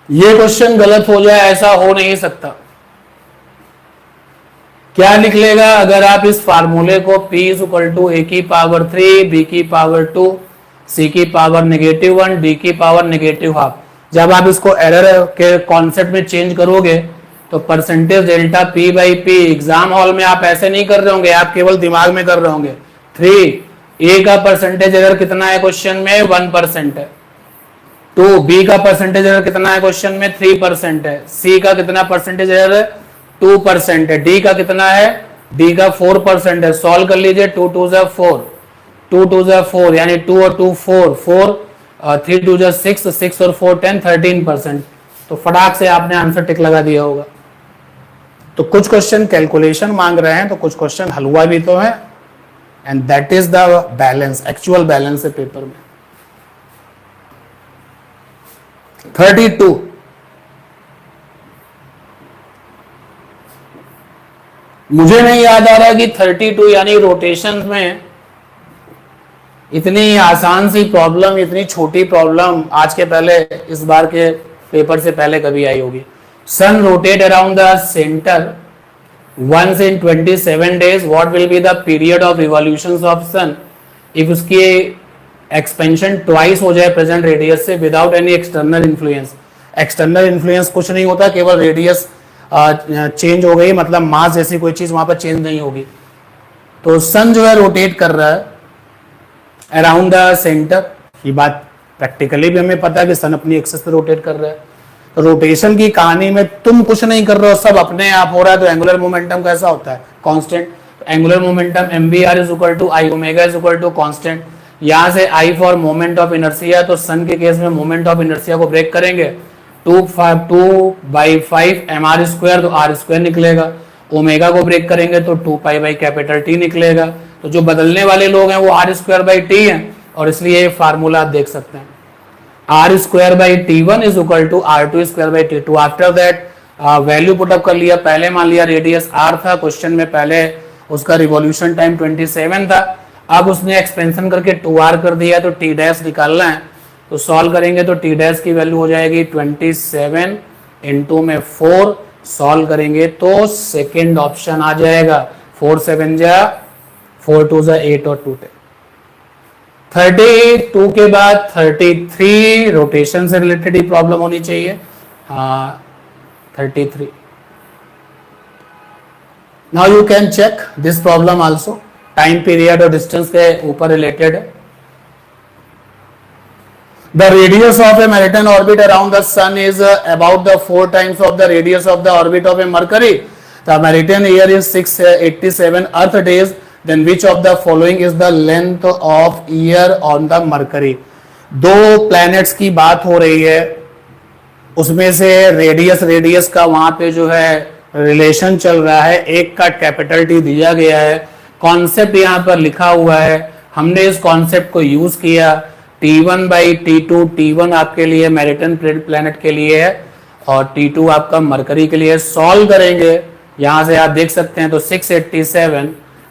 ये क्वेश्चन गलत हो जाए ऐसा हो नहीं सकता। क्या लिख लेगा अगर आप इस फार्मूले को P इज इक्वल टू ए की पावर 3, बी की पावर 2, सी की पावर -1, डी की पावर -12। जब आप इसको एरर के कॉन्सेप्ट में चेंज करोगे तो percentage delta P by P, exam hall में आप ऐसे नहीं कर रहे होंगे, आप केवल दिमाग में कर रहे होंगे। 3 ए का परसेंटेज एरर कितना है क्वेश्चन में? 1% है। 2 बी का परसेंटेज एरर कितना है क्वेश्चन में? 3% है। सी का कितना परसेंटेज एरर है? 2% है। डी का कितना है? डी का 4% है। सॉल्व कर लीजिए। 2 2 जा 4, 2 2 जा 4 यानी 2 और 2 4, 3 2 जा 6, 6 और 4 10, 13%। तो फटाक से आपने आंसर टिक लगा दिया होगा। तो कुछ क्वेश्चन कैलकुलेशन मांग रहे हैं तो कुछ क्वेश्चन हलवा भी तो है, and that is the balance, actual balance है पेपर में। 32 मुझे नहीं याद आ रहा कि 32 यानी रोटेशन में इतनी आसान सी प्रॉब्लम, इतनी छोटी प्रॉब्लम आज के पहले, इस बार के पेपर से पहले कभी आई होगी। Sun rotate around the centre once in 27 days, what will be the period of revolutions of sun if उसकी एक्सपेंशन ट्वाइस हो जाए प्रेजेंट रेडियस से without any external influence. External influence कुछ नहीं होता, केवल रेडियस चेंज हो गई, मतलब मास जैसी कोई चीज वहां पर चेंज नहीं होगी। तो सन जो है रोटेट कर रहा है अराउंड द सेंटर, ये बात प्रैक्टिकली भी हमें पता है कि सन अपनी एक्सिस पे रोटेट कर रहा है। तो रोटेशन की कहानी में तुम कुछ नहीं कर रहे हो, सब अपने आप हो रहा है। तो एंगुलर मोमेंटम कैसा होता है? Constant. Angular momentum mvr is equal to I omega is equal to constant. यहां से I for moment of inertia, तो सन के केस में मोमेंट ऑफ इनर्शिया को ब्रेक करेंगे 2/5 mr स्क्वायर, तो r स्क्वायर निकलेगा। ओमेगा को ब्रेक करेंगे तो 2 बाई कैपिटल T निकलेगा। तो जो बदलने वाले लोग हैं वो r स्क्वायर बाई टी है, और इसलिए ये फार्मूला आप देख सकते हैं। r square by T1 is equal to R2 square by T2। After that value put up कर लिया। पहले मान लिया रेडियस r था, क्वेश्चन में पहले उसका रिवॉल्यूशन टाइम 27 था, अब उसने एक्सपेंशन करके 2r कर दिया, तो t डैश निकालना है। तो सॉल्व करेंगे तो t डैश की वैल्यू हो जाएगी 27 इंटू में 4। सॉल्व करेंगे तो सेकेंड ऑप्शन आ जाएगा। 4 7 जा 4 2 जा 8 और 2 10। 32 के बाद 33 रोटेशन से रिलेटेड ही प्रॉब्लम होनी चाहिए। हाँ 33। Now you can check this problem also, time period और डिस्टेंस के ऊपर रिलेटेड है। The radius of a Merton orbit around the sun is about the 4 times of the radius of the orbit of a Mercury. The Merton year is 687 Earth days. Then which of the following is the length of year on the Mercury? दो planets की बात हो रही है, उसमें से radius का वहां पे जो है रिलेशन चल रहा है। एक का कैपिटल T दिया गया है, कॉन्सेप्ट यहाँ पर लिखा हुआ है, हमने इस कॉन्सेप्ट को यूज किया। T1 बाई T2, T1 आपके लिए मैरिटन प्लैनेट के लिए है और T2 आपका मरकरी के लिए। सॉल्व करेंगे, यहां से आप देख सकते हैं, तो 687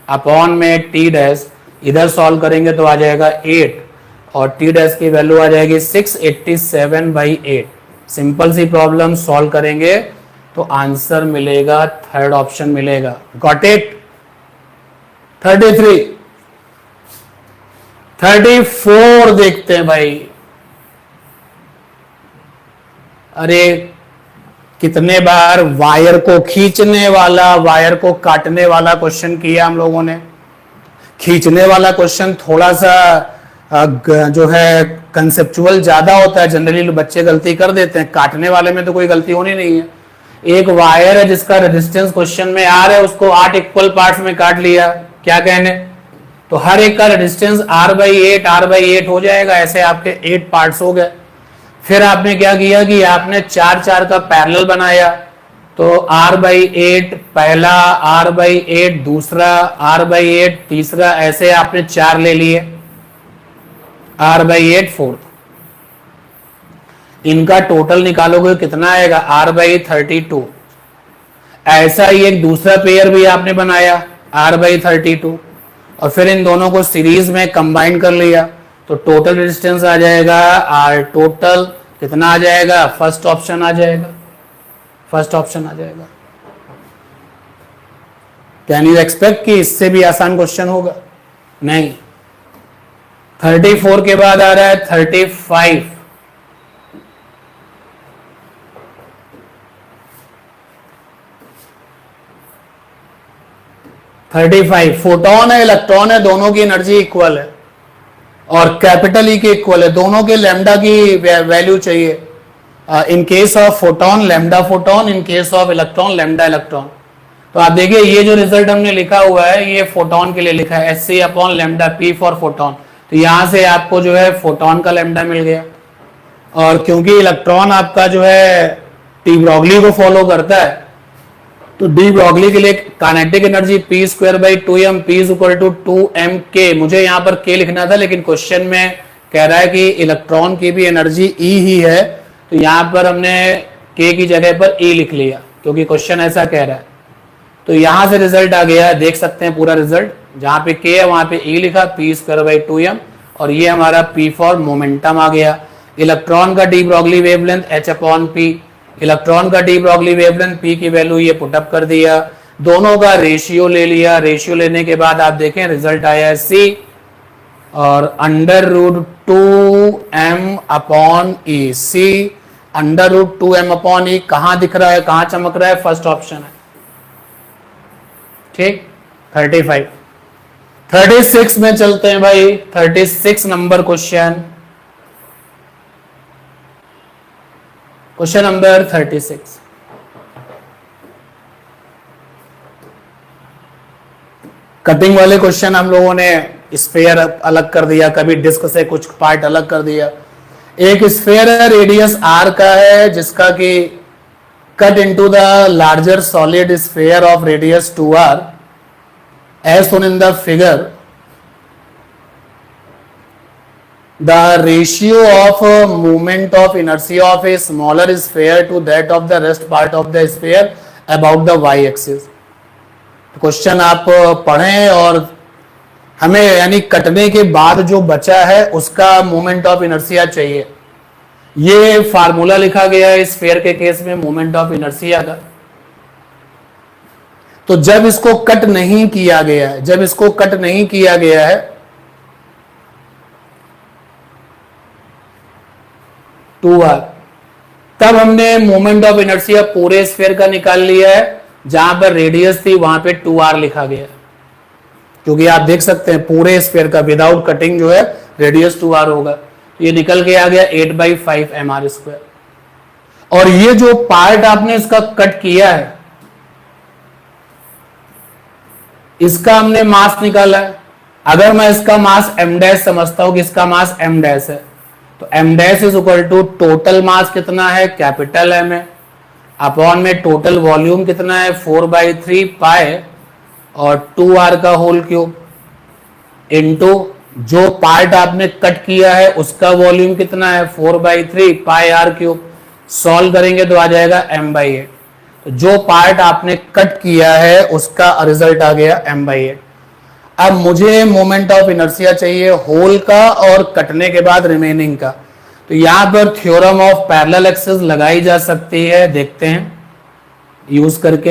अपॉन में T डैश, इधर सॉल्व करेंगे तो आ जाएगा 8 और T डैश की वैल्यू आ जाएगी 687 बाई 8। सिंपल सी प्रॉब्लम सॉल्व करेंगे तो आंसर मिलेगा, थर्ड ऑप्शन मिलेगा। Got it? 33 34 देखते हैं भाई। अरे कितने बार वायर को खींचने वाला, वायर को काटने वाला क्वेश्चन किया हम लोगों ने। खींचने वाला क्वेश्चन थोड़ा सा जो है कंसेप्चुअल ज्यादा होता है, जनरली बच्चे गलती कर देते हैं। काटने वाले में तो कोई गलती होनी नहीं है। एक वायर है जिसका रेजिस्टेंस क्वेश्चन में आ रहा है, उसको 8 इक्वल पार्ट्स में काट लिया, क्या कहने, तो हर एक का रेजिस्टेंस R/8 हो जाएगा। ऐसे आपके 8 पार्ट्स हो गए। फिर आपने क्या किया कि आपने 4 का पैरेलल बनाया, तो R/8 पहला, R/8 दूसरा, R/8 तीसरा, ऐसे आपने 4 ले लिए, R/8 फोर्थ। इनका टोटल निकालोगे कितना आएगा? R/32। ऐसा ही एक दूसरा पेयर भी आपने बनाया R/32 और फिर इन दोनों को सीरीज में कंबाइन कर लिया, तो टोटल रेजिस्टेंस आ जाएगा R टोटल कितना आ जाएगा? फर्स्ट ऑप्शन आ जाएगा, फर्स्ट ऑप्शन आ जाएगा। कैन यू एक्सपेक्ट कि इससे भी आसान क्वेश्चन होगा? नहीं। 34 के बाद आ रहा है 35। फोटोन है, इलेक्ट्रॉन है, दोनों की एनर्जी इक्वल है और कैपिटल ई के इक्वल है, दोनों के लैम्डा की वैल्यू चाहिए। In case of photon lambda photon, in case of electron lambda electron. तो आप देखिए ये जो रिजल्ट हमने लिखा हुआ है ये फोटोन के लिए लिखा है, H C upon lambda P for photon. तो यहां से आपको जो है फोटोन का लैम्डा मिल गया। और क्योंकि इलेक्ट्रॉन आपका जो है डी ब्रॉगली को फॉलो करता है, तो डी ब्रॉगली के लिए kinetic energy P square by 2m, P is equal to 2mk। मुझे यहाँ पर k लिखना था लेकिन क्वेश्चन में कह रहा है कि इलेक्ट्रॉन की भी एनर्जी E ही है, तो यहाँ पर हमने k की जगह पर E लिख लिया क्योंकि क्वेश्चन ऐसा कह रहा है। तो यहां से रिजल्ट आ गया, देख सकते हैं पूरा रिजल्ट, जहां पे k है वहां पे E लिखा, पी स्क्वायर बाई 2m, और ये हमारा P फॉर मोमेंटम आ गया। इलेक्ट्रॉन का de Broglie wavelength h upon p, electron का डी ब्रॉगली वेवलेंथ p की वैल्यू ये पुटअप कर दिया, दोनों का रेशियो ले लिया। रेशियो लेने के बाद आप देखें रिजल्ट आया है c और under root 2m upon E. c under root 2m upon E कहां दिख रहा है, कहां चमक रहा है? फर्स्ट ऑप्शन है। ठीक, 35। 36 में चलते हैं भाई, 36 number question, question number 36। Cutting वाले क्वेश्चन हम लोगों ने स्फेयर अलग कर दिया, कभी डिस्क से कुछ पार्ट अलग कर दिया। एक स्फेयर है, रेडियस r का है, जिसका कि cut into the larger solid sphere of radius 2r as shown in the figure. The ratio of movement of inertia of a smaller sphere to that of the rest part of the sphere about the y axis. Question आप पढ़ें और हमें यानी कटने के बाद जो बचा है उसका मोमेंट ऑफ इनर्शिया चाहिए। ये फार्मूला लिखा गया है स्फीयर के केस में मोमेंट ऑफ इनर्शिया का। तो जब इसको कट नहीं किया गया है, जब इसको कट नहीं किया गया है 2r, तब हमने मोमेंट ऑफ इनर्शिया पूरे स्फीयर का निकाल लिया है, जहां पर रेडियस थी वहां पे 2r लिखा गया, क्योंकि आप देख सकते हैं पूरे स्फीयर का विदाउट कटिंग जो है रेडियस 2r होगा। ये निकल के आ गया 8/5 mr²। और ये जो पार्ट आपने इसका कट किया है इसका हमने मास निकाला है। अगर मैं इसका मास m डैश समझता हूं कि इसका मास m डैश है, तो m dash is equal to total mass कितना है, कैपिटल M है, अपॉन में टोटल वॉल्यूम कितना है 4/3 पाई और 2r का होल क्यूब इनटू जो पार्ट आपने कट किया है उसका वॉल्यूम कितना है 4/3 पाई r क्यूब। सॉल्व करेंगे तो आ जाएगा m/8। तो जो पार्ट आपने कट किया है उसका रिजल्ट आ गया m/8। अब मुझे मोमेंट ऑफ इनर्शिया चाहिए होल का और कटने के बाद रिमेनिंग का। तो यहां पर थ्योरम ऑफ पैरेलल एक्सिस लगाई जा सकती है, देखते हैं यूज करके।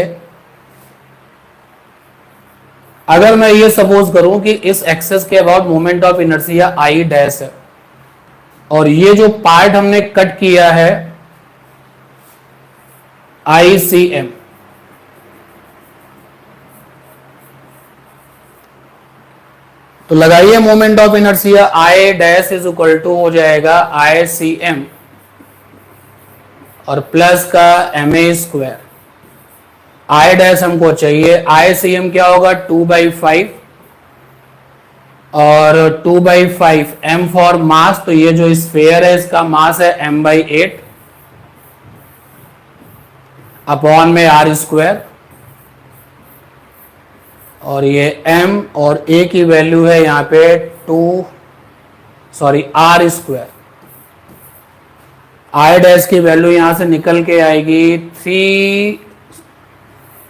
अगर मैं ये सपोज करूं कि इस एक्सिस के about moment of inertia I dash है और ये जो पार्ट हमने कट किया है ICM, तो लगाइए moment of inertia I dash is equal to हो जाएगा ICM और प्लस का MA²। I डैश हमको चाहिए, ICM क्या होगा 2/5 और 2/5 M फॉर मास, तो ये जो स्फीयर है इसका मास है m/8 अपॉन में r², और ये m और a की वैल्यू है यहां पे r²। I डैश की वैल्यू यहां से निकल के आएगी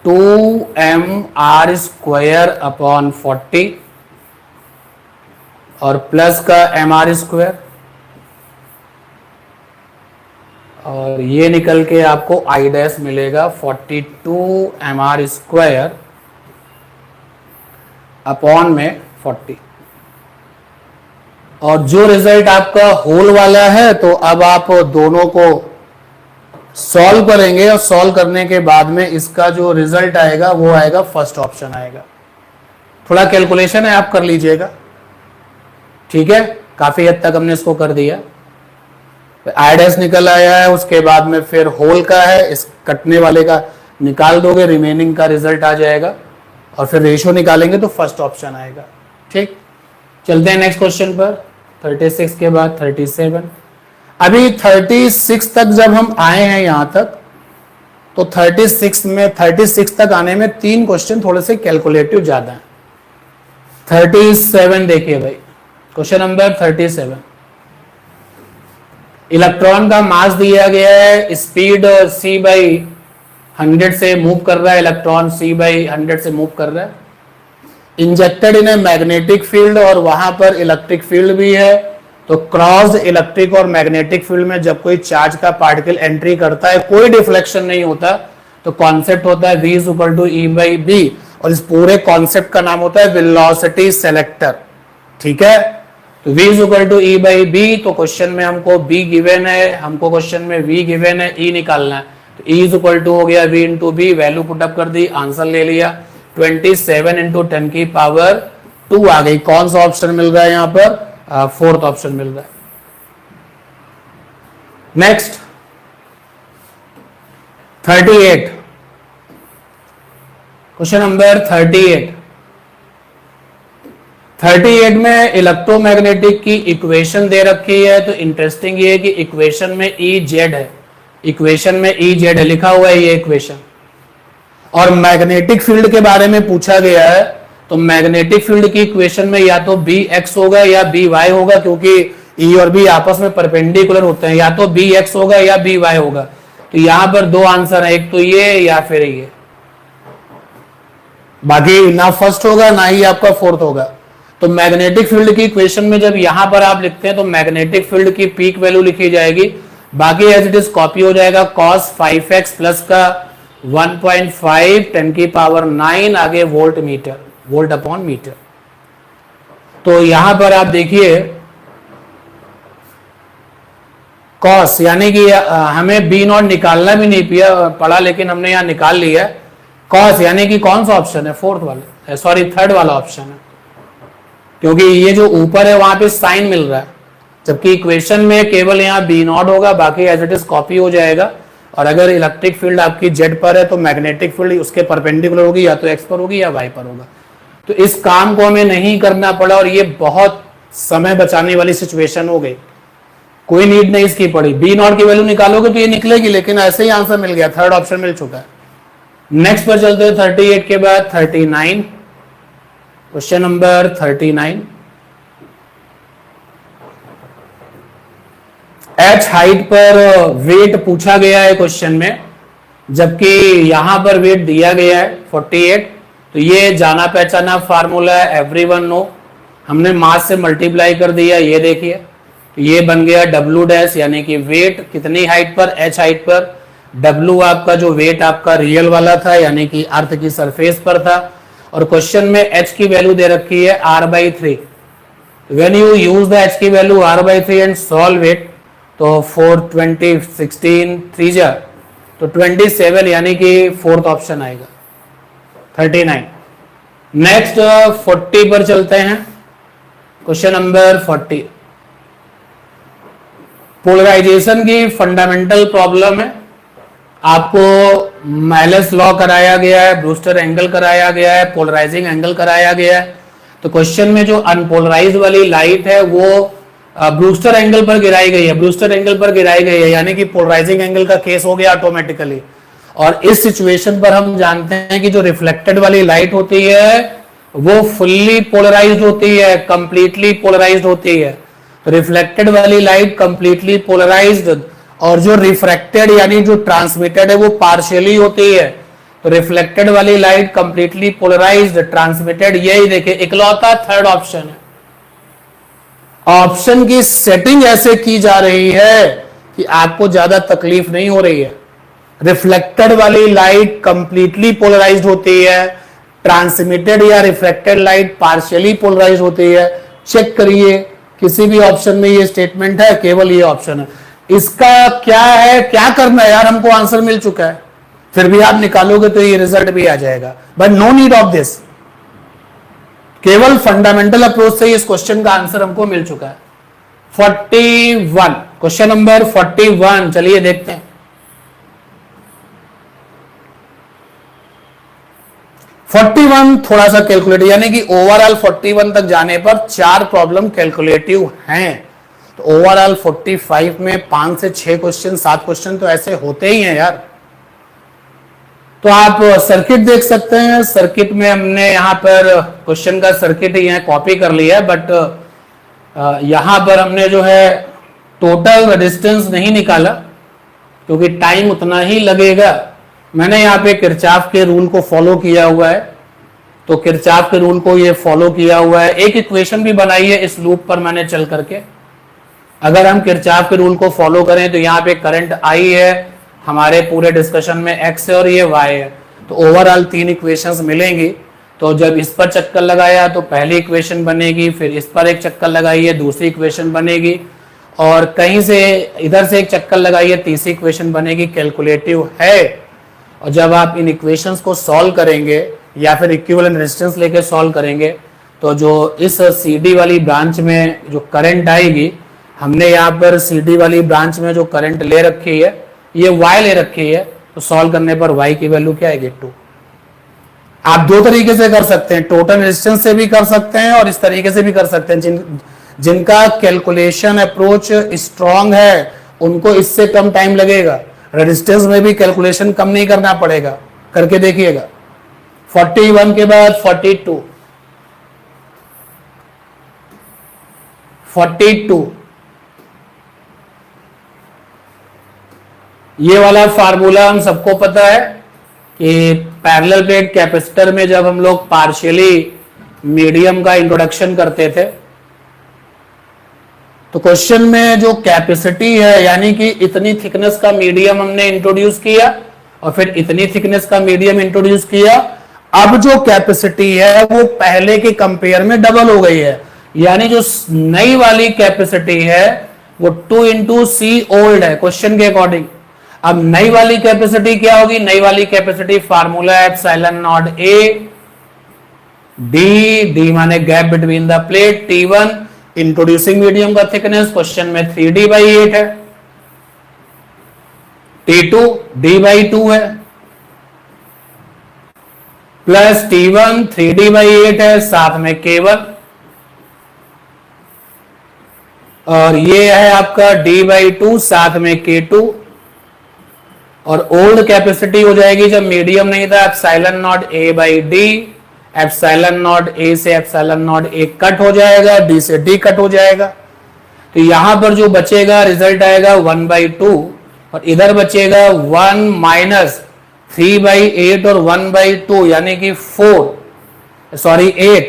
2mr² अपॉन 40 और प्लस का mr²। और ये निकल के आपको आई डैश मिलेगा 42 mr² अपॉन में 40। और जो रिजल्ट आपका होल वाला है, तो अब आप दोनों को सॉल्व करेंगे और सॉल्व करने के बाद में इसका जो रिजल्ट आएगा वो आएगा फर्स्ट ऑप्शन आएगा। थोड़ा कैलकुलेशन है, आप कर लीजिएगा, ठीक है। काफी हद तक हमने इसको कर दिया। आई डैश निकल आया है, उसके बाद में फिर होल का है, इस कटने वाले का निकाल दोगे, रिमेनिंग का रिजल्ट आ जाएगा और फिर रेशियो निकालेंगे तो फर्स्ट ऑप्शन आएगा, ठीक। चलते हैं नेक्स्ट क्वेश्चन पर। 36 के बाद 37। अभी 36 तक जब हम आए हैं यहां तक, तो 36 तक आने में 3 क्वेश्चन थोड़े से कैलकुलेटिव ज्यादा हैं। 37 देखिए भाई, क्वेश्चन नंबर 37। इलेक्ट्रॉन का मास दिया गया है, स्पीड c/100 से मूव कर रहा है, इलेक्ट्रॉन c/100 से मूव कर रहा है। Injected in a magnetic field, और वहां पर इलेक्ट्रिक फील्ड भी है। तो क्रॉस इलेक्ट्रिक और मैग्नेटिक फील्ड में जब कोई चार्ज का पार्टिकल एंट्री करता है, कोई डिफ्लेक्शन नहीं होता, तो कॉन्सेप्ट होता है v = e/b, और इस पूरे कॉन्सेप्ट का नाम होता है वेलोसिटी सेलेक्टर, ठीक है। तो v = e/b, तो क्वेश्चन में हमको b गिवन है, हमको क्वेश्चन में v गिवन है, e निकालना है। तो e = हो गया v × b, वैल्यू पुटअप कर दी, आंसर ले लिया। 27 × 10⁻²⁴ आ गई। कौन सा ऑप्शन मिल रहा है यहां पर? फोर्थ ऑप्शन मिल रहा है। नेक्स्ट 38, क्वेश्चन नंबर 38 में इलेक्ट्रोमैग्नेटिक की इक्वेशन दे रखी है। तो इंटरेस्टिंग ये है कि इक्वेशन में EZ है, इक्वेशन में EZ है, लिखा हुआ है ये इक्वेशन। और मैग्नेटिक फील्ड के बारे में पूछा गया है, तो मैग्नेटिक फील्ड की इक्वेशन में या तो Bx होगा या By होगा, क्योंकि E और B आपस में परपेंडिकुलर होते हैं, या तो Bx होगा या By होगा। तो यहां पर 2 आंसर है, एक तो ये या फिर ये, बाकी ना फर्स्ट होगा ना ही आपका फोर्थ होगा। तो मैग्नेटिक फील्ड की इक्वेशन में जब यहां पर आप लिखते हैं, तो मैग्नेटिक फील्ड की पीक वैल्यू लिखी जाएगी, बाकी एज इट इज कॉपी हो जाएगा। cos 5x प्लस का 1.5 10⁹ आगे volt metre, volt upon metre. तो यहां पर आप देखिए कॉस, यानी कि हमें B0 निकालना भी नहीं पड़ा, लेकिन हमने यहां निकाल लिया। कॉस यानी कि कौन सा ऑप्शन है? फोर्थ वाला, सॉरी थर्ड वाला ऑप्शन है, क्योंकि ये जो ऊपर है वहां पे साइन मिल रहा है, जबकि इक्वेशन में केवल यहाँ B0 होगा, बाकी एज इट इज कॉपी हो जाएगा। और अगर इलेक्ट्रिक फील्ड आपकी Z पर है, तो मैग्नेटिक फील्ड उसके परपेंडिकुलर होगी, या तो X पर होगी या Y पर होगा। तो इस काम को हमें नहीं करना पड़ा, और ये बहुत समय बचाने वाली सिचुएशन हो गई, कोई नीड नहीं इसकी पड़ी। B0 की वैल्यू निकालोगे तो ये निकलेगी, लेकिन ऐसे ही आंसर मिल गया, थर्ड ऑप्शन मिल चुका है। नेक्स्ट पर चलते हैं 38 के बाद 39, क्वेश्चन नंबर 39। H हाइट पर वेट पूछा गया है क्वेश्चन में, जबकि यहां पर वेट दिया गया है 48। तो ये जाना पहचाना फार्मूला है, एवरीवन नो। हमने मास से मल्टीप्लाई कर दिया, ये देखिए, तो ये बन गया W', यानी कि वेट कितनी हाइट पर? H हाइट पर। W आपका जो वेट आपका रियल वाला था, यानी कि अर्थ की सरफेस पर था, और क्वेश्चन में H की वैल्यू दे रखी है R/3। When you use the H की value R/3 and solve it, तो 4 20 16 3 जा, तो 27, यानी कि फोर्थ ऑप्शन आएगा 39। नेक्स्ट 40 पर चलते हैं, क्वेश्चन नंबर 40। पोलराइजेशन की फंडामेंटल प्रॉब्लम है, आपको मैलेस लॉ कराया गया है, ब्रूस्टर एंगल कराया गया है, पोलराइजिंग एंगल कराया गया है। तो क्वेश्चन में जो अनपोलराइज वाली लाइट है वो ब्रूस्टर एंगल पर गिराई गई है, ब्रूस्टर एंगल पर गिराई गई है, यानी कि पोलराइजिंग एंगल का केस हो गया ऑटोमेटिकली। और इस सिचुएशन पर हम जानते हैं कि जो रिफ्लेक्टेड वाली लाइट होती है वो फुल्ली पोलराइज्ड होती है, कंप्लीटली पोलराइज्ड होती है। रिफ्लेक्टेड वाली लाइट कंप्लीटली पोलराइज्ड, और जो रिफ्रैक्टेड यानी जो ट्रांसमिटेड है वो पार्शियली होती है। तो रिफ्लेक्टेड वाली लाइट कंप्लीटली पोलराइज्ड, ट्रांसमिटेड, यही देखिए इकलौता थर्ड ऑप्शन है। ऑप्शन की सेटिंग ऐसे की जा रही है कि आपको ज्यादा तकलीफ नहीं हो रही है। रिफ्लेक्टेड वाली लाइट कंप्लीटली पोलराइज्ड होती है, ट्रांसमिटेड या रिफ्लेक्टेड लाइट पार्शियली पोलराइज्ड होती है। चेक करिए किसी भी ऑप्शन में ये स्टेटमेंट है, केवल ये ऑप्शन है। इसका क्या है, क्या करना है यार, हमको आंसर मिल चुका है, फिर भी आप निकालोगे तो ये रिजल्ट भी आ जाएगा, but no need of this. केवल फंडामेंटल अप्रोच से इस क्वेश्चन का आंसर हमको मिल चुका है। 41 क्वेश्चन नंबर 41, चलिए देखते हैं। 41 थोड़ा सा कैलकुलेटिव, यानी कि ओवरऑल 41 तक जाने पर 4 प्रॉब्लम कैलकुलेटिव हैं। तो ओवरऑल 45 में 5 से 6 क्वेश्चन, 7 क्वेश्चन तो ऐसे होते ही हैं यार। तो आप सर्किट देख सकते हैं। सर्किट में हमने यहां पर क्वेश्चन का सर्किट ही कॉपी कर लिया है, बट यहां पर हमने जो है टोटल रेजिस्टेंस नहीं निकाला क्योंकि टाइम उतना ही लगेगा। मैंने यहाँ पे किरचॉफ के रूल को फॉलो किया हुआ है, तो किरचॉफ के रूल को ये फॉलो किया हुआ है। एक इक्वेशन भी बनाई है इस लूप पर मैंने चल करके। अगर हम किरचॉफ के रूल को फॉलो करें तो यहाँ पे करंट आई है, हमारे पूरे डिस्कशन में एक्स है और ये वाई है, तो ओवरऑल 3 इक्वेशंस मिलेंगी। तो जब इस पर चक्कर लगाया तो पहली इक्वेशन बनेगी, फिर इस पर एक चक्कर लगाइए दूसरी इक्वेशन बनेगी, और कहीं से इधर से एक चक्कर लगाइए तीसरी इक्वेशन बनेगी। कैलकुलेटिव है। और जब आप इन इक्वेशंस को सॉल्व करेंगे या फिर इक्विवेलेंट रेजिस्टेंस लेके सॉल्व करेंगे तो जो इस CD वाली ब्रांच में जो करंट आएगी, हमने यहाँ पर CD वाली ब्रांच में जो करंट ले रखी है ये Y ले रखी है, तो सॉल्व करने पर Y की वैल्यू क्या आएगी 2। आप 2 तरीके से कर सकते हैं, टोटल रेजिस्टेंस से भी कर सकते हैं और इस तरीके से भी कर सकते हैं। जिनका कैलकुलेशन अप्रोच स्ट्रांग है उनको इससे कम टाइम लगेगा, रेजिस्टेंस में भी कैलकुलेशन कम नहीं करना पड़ेगा, करके देखिएगा। 41 के बाद 42, 42 ये वाला फार्मूला हम सबको पता है कि पैरेलल प्लेट कैपेसिटर में जब हम लोग पार्शियली मीडियम का इंट्रोडक्शन करते थे तो क्वेश्चन में जो कैपेसिटी है, यानी कि इतनी थिकनेस का मीडियम हमने इंट्रोड्यूस किया और फिर इतनी थिकनेस का मीडियम इंट्रोड्यूस किया। अब जो कैपेसिटी है वो पहले के कंपेयर में डबल हो गई है, यानी जो नई वाली कैपेसिटी है वो 2 इंटू सी ओल्ड है क्वेश्चन के अकॉर्डिंग। अब नई वाली कैपेसिटी क्या होगी, नई वाली कैपेसिटी फार्मूला है epsilon naught A D, D माने gap between the plate, T1 introducing medium का थिकनेस क्वेश्चन में 3D/8 है, T2 D/2 है, प्लस T1 3D/8 है, साथ में K1, और ये है आपका D/2 साथ में K2। और ओल्ड कैपेसिटी हो जाएगी जब मीडियम नहीं था epsilon not A/D, epsilon not A से एप्सिलॉन नॉट A कट हो जाएगा, D से D कट हो जाएगा, तो यहां पर जो बचेगा रिजल्ट आएगा 1/2, और इधर बचेगा 1 माइनस 3/8 और 1/2 यानी कि 8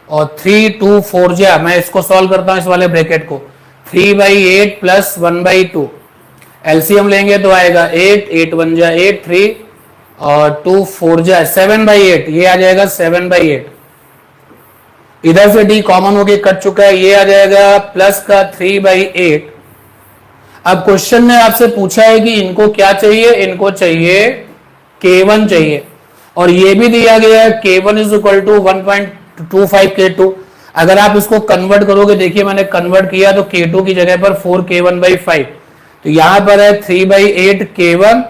और 3 2 4 जा। मैं इसको सॉल्व करता हूं इस वाले ब्रैकेट को, 3/8 प्लस 1/2, एलसीएम लेंगे तो आएगा 8, 8 1 जा 8, 3 और 2 4 जा 7/8, ये आ जाएगा 7/8। इधर से D कॉमन होके कट चुका है, ये आ जाएगा प्लस का 3/8। अब क्वेश्चन ने आपसे पूछा है कि इनको क्या चाहिए, इनको चाहिए K1 चाहिए, और ये भी दिया गया है K1 is equal to 1.25 K2। अगर आप इसको कन्वर्ट करोगे, देखिए मैंने कन्वर्ट किया तो K2 की जगह पर 4K1/5, तो यहां पर है 3/8 K1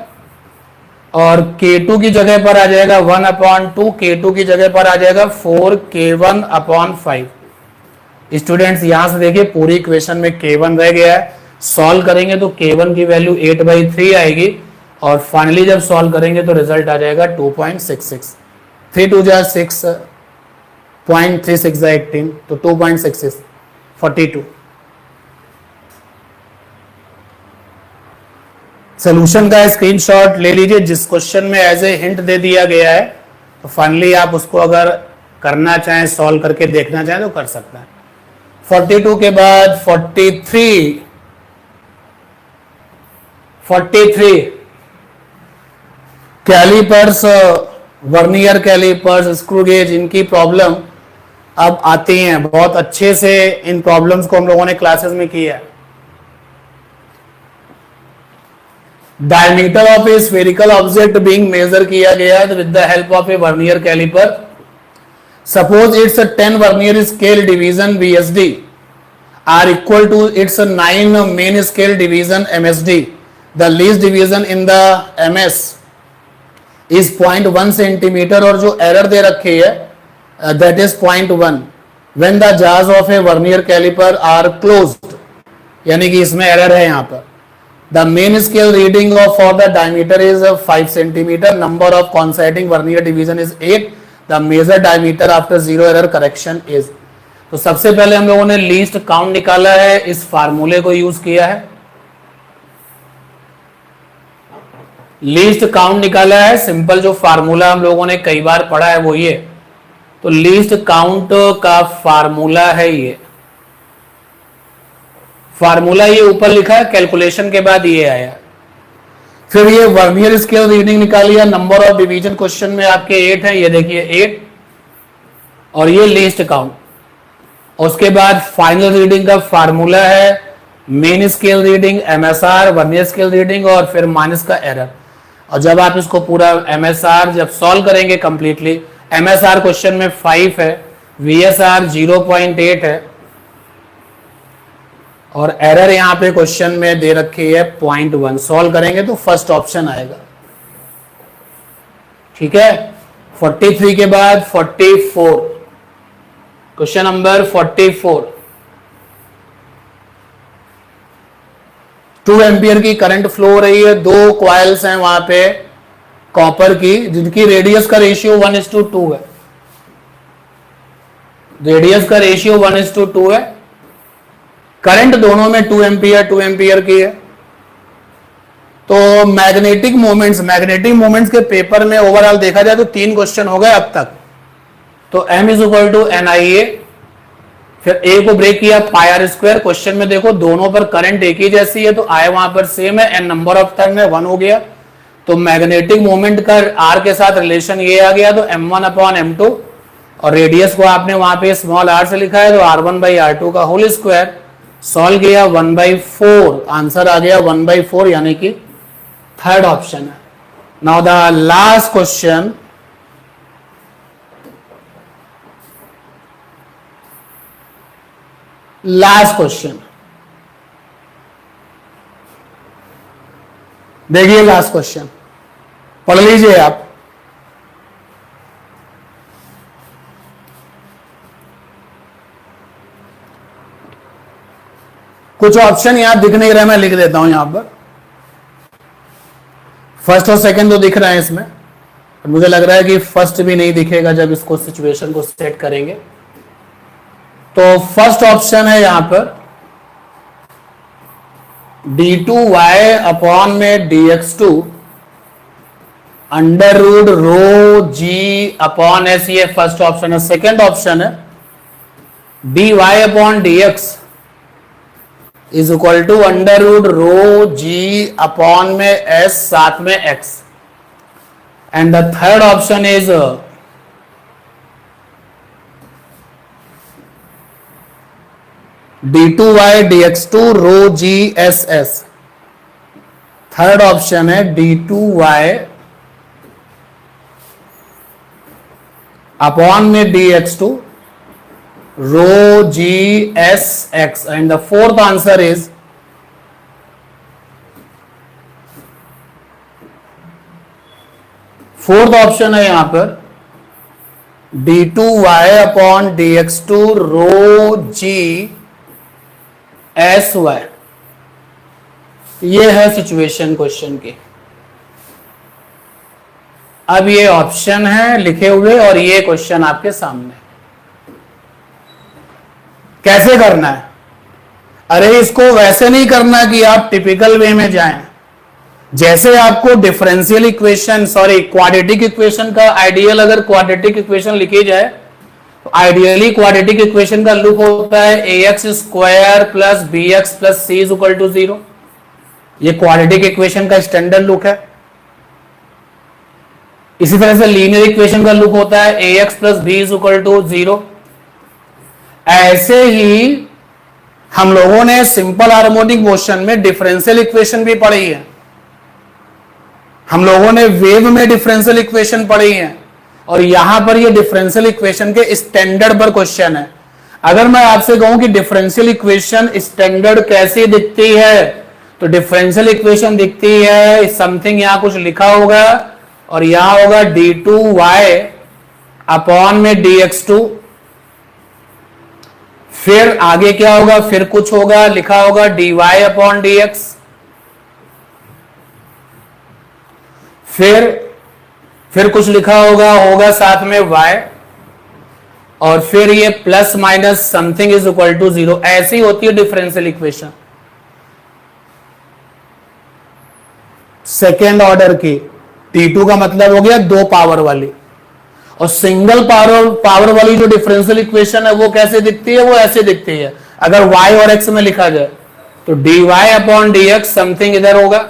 और K2 की जगह पर आ जाएगा 1/2, K2 की जगह पर आ जाएगा 4K1/5। स्टूडेंट्स यहां से देखिए पूरी इक्वेशन में K1 रह गया है, सॉल्व करेंगे तो K1 की वैल्यू 8/3 आएगी, और फाइनली जब सॉल्व करेंगे तो रिजल्ट आ जाएगा 2.66। 3 2 जा 6, 0.36 जा 18, तो 2.66 42। सोल्यूशन का स्क्रीनशॉट ले लीजिए, जिस क्वेश्चन में एज ए हिंट दे दिया गया है, तो फाइनली आप उसको अगर करना चाहें, सॉल्व करके देखना चाहें तो कर सकते हैं। 42 के बाद 43, 43 callipers, vernier callipers, screw gauge, इनकी प्रॉब्लम अब आती हैं। बहुत अच्छे से इन प्रॉब्लम्स को हम लोगों ने क्लासेस में किया है। Diameter of a spherical object being measure किया गया with the help of a vernier calliper. Suppose it's 10 vernier scale division VSD are equal to its 9 main scale division MSD. The least division in the MS is 0.1 centimeter और जो error दे रखी है that is 0.1 when the jaws of a vernier caliper are closed, यानी कि इसमें error है यहाँ पर। The main scale reading of for the diameter is 5 centimeter. Number of coinciding vernier division is 8. The measure diameter after zero error correction is। तो सबसे पहले हम लोगों ने लीस्ट काउंट निकाला है, इस फार्मूले को यूज किया है। लीस्ट काउंट निकाला है, सिंपल जो फार्मूला हम लोगों ने कई बार पढ़ा है वो ये। तो लीस्ट काउंट का फार्मूला है ये, फार्मूला ये ऊपर लिखा है, कैलकुलेशन के बाद ये आया। फिर ये वर्नियर स्केल रीडिंग निकालिए। नंबर ऑफ डिवीजन क्वेश्चन में आपके 8 है, ये देखिए 8, और ये लीस्ट काउंट। उसके बाद फाइनल रीडिंग का फार्मूला है main scale reading, MSR, vernier scale reading और फिर माइनस का एरर। और जब आप इसको पूरा MSR जब सॉल्व करेंगे कंप्लीटली, MSR क्वेश्चन में 5 है, VSR 0.8 है और एरर यहां पे क्वेश्चन में दे रखी है 0.1। सॉल्व करेंगे तो फर्स्ट ऑप्शन आएगा। ठीक है, 43 के बाद 44, क्वेश्चन नंबर 44। 2 एम्पियर की करंट फ्लो हो रही है, 2 कॉइल्स हैं वहां पे कॉपर की, जिनकी रेडियस का रेशियो 1:2 है। रेडियस का रेशियो 1:2 है। करंट दोनों में 2 एम्पियर की है। तो मैग्नेटिक मोमेंट्स के पेपर में ओवरऑल देखा जाए तो 3 क्वेश्चन हो गए अब तक। तो M is equal to NIA, फिर A को ब्रेक किया πr²। क्वेश्चन में देखो दोनों पर करंट एक ही जैसी है, तो I वहां पर सेम है, N नंबर ऑफ टर्न है, 1 हो गया। तो मैग्नेटिक मोमेंट का R के साथ रिलेशन ये आ गया, तो M1/M2, और रेडियस को आपने वहां पे स्मॉल r से लिखा है, तो R1/R2 का होल स्क्वायर। सॉल्व किया 1/4, आंसर आ गया 1/4, यानी कि थर्ड ऑप्शन है। नाउ द लास्ट क्वेश्चन, देखिए लास्ट क्वेश्चन पढ़ लीजिए आप। कुछ ऑप्शन यहां दिख नहीं रहे, मैं लिख देता हूं यहां पर। फर्स्ट और सेकंड तो दिख रहे हैं इसमें, मुझे लग रहा है कि फर्स्ट भी नहीं दिखेगा जब इसको सिचुएशन को सेट करेंगे। तो फर्स्ट ऑप्शन है यहां पर d2y अपॉन में dx2 √ρg/s, ये फर्स्ट ऑप्शन है। सेकंड ऑप्शन है dy upon dx is equal to √ρg upon में s साथ में x। And the third option is d2y dx2 ρg/s। Third option है d2y अपॉन में dx2 ρg/s। And the fourth answer is fourth option है यहां पर d2y upon dx2 ρg/sy। ये है सिचुएशन क्वेश्चन की। अब ये ऑप्शन है लिखे हुए और ये क्वेश्चन आपके सामने। कैसे करना है? अरे इसको वैसे नहीं करना कि आप टिपिकल वे में जाएं। जैसे आपको डिफरेंशियल इक्वेशन क्वाड्रेटिक इक्वेशन का आइडियल अगर क्वाड्रेटिक इक्वेशन लिखी जाए तो आइडियली क्वाड्रेटिक इक्वेशन का लुक होता है ax² + bx + c = 0। ये क्वाड्रेटिक इक्वेशन का स्टैंडर्ड लुक है। इसी तरह से लीनियर इक्वेशन का लुक होता है ax plus B is equal to 0। ऐसे ही हम लोगों ने सिंपल हार्मोनिक मोशन में डिफरेंशियल इक्वेशन भी पढ़ी है, हम लोगों ने वेव में डिफरेंशियल इक्वेशन पढ़ी है, और यहां पर ये डिफरेंशियल इक्वेशन के स्टैंडर्ड पर क्वेश्चन है। अगर मैं आपसे कहूं कि डिफरेंशियल इक्वेशन स्टैंडर्ड कैसी दिखती है, तो डिफरेंशियल इक्वेशन दिखती है समथिंग, यहां कुछ लिखा होगा और यहां होगा d2y अपॉन में dx2, फिर आगे क्या होगा, फिर कुछ होगा लिखा होगा dy अपॉन dx, फिर कुछ लिखा होगा साथ में y, और फिर ये plus minus something is equal to 0। ऐसी होती है डिफरेंशियल इक्वेशन सेकेंड ऑर्डर की। T2 का मतलब हो गया 2 पावर वाली, और सिंगल पावर वाली जो डिफरेंशियल इक्वेशन है वो कैसे दिखती है, वो ऐसे दिखती है। अगर y और x में लिखा जाए तो dy अपॉन dx समथिंग इधर होगा,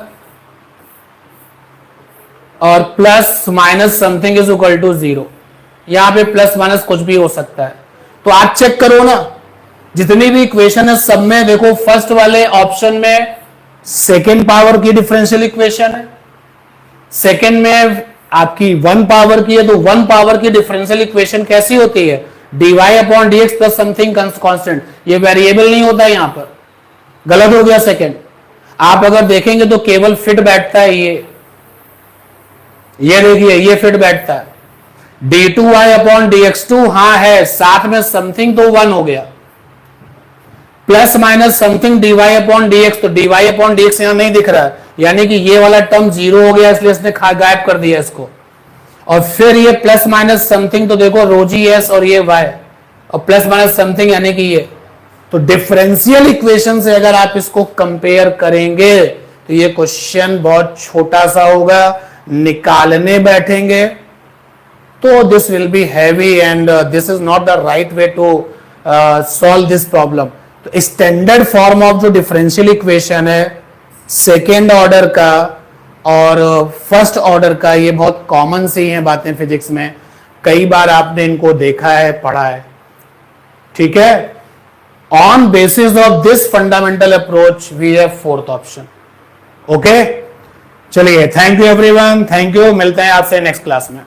और plus minus something is equal to 0। यहां पे प्लस माइनस कुछ भी हो सकता है। तो आप चेक करो ना, जितनी भी इक्वेशन है सब में देखो फर्स्ट वाले ऑप्शन में सेकेंड पावर की डिफरेंशियल इक्वेशन है, सेकेंड में आपकी 1 पावर की है, तो 1 पावर की डिफरेंशियल इक्वेशन कैसी होती है, dy upon dx plus something constant. ये वेरिएबल नहीं होता यहां पर, गलत हो गया सेकेंड। आप अगर देखेंगे तो केवल फिट बैठता है ये देखिए ये फिट बैठता है d2y अपॉन dx2, हाँ है, साथ में समथिंग तो 1 हो गया, plus minus something dy upon dx, तो dy अपॉन dx यहां नहीं दिख रहा है, यानी कि ये वाला टर्म 0 हो गया, इसलिए इसने गायब कर दिया इसको। और फिर ये प्लस माइनस समथिंग, तो देखो रोजी एस और ये y, और प्लस माइनस समथिंग यानी कि ये। तो डिफरेंशियल इक्वेशन से अगर आप इसको कंपेयर करेंगे तो ये क्वेश्चन बहुत छोटा सा होगा, निकालने बैठेंगे तो this will be heavy and this is not the right way to solve this problem. तो स्टैंडर्ड फॉर्म ऑफ जो डिफरेंशियल इक्वेशन है सेकेंड ऑर्डर का और फर्स्ट ऑर्डर का, ये बहुत कॉमन सी हैं बातें फिजिक्स में, कई बार आपने इनको देखा है, पढ़ा है, ठीक है। On basis of this fundamental approach we have fourth option. Okay, चलिए, thank you everyone, thank you, मिलते हैं आपसे नेक्स्ट क्लास में।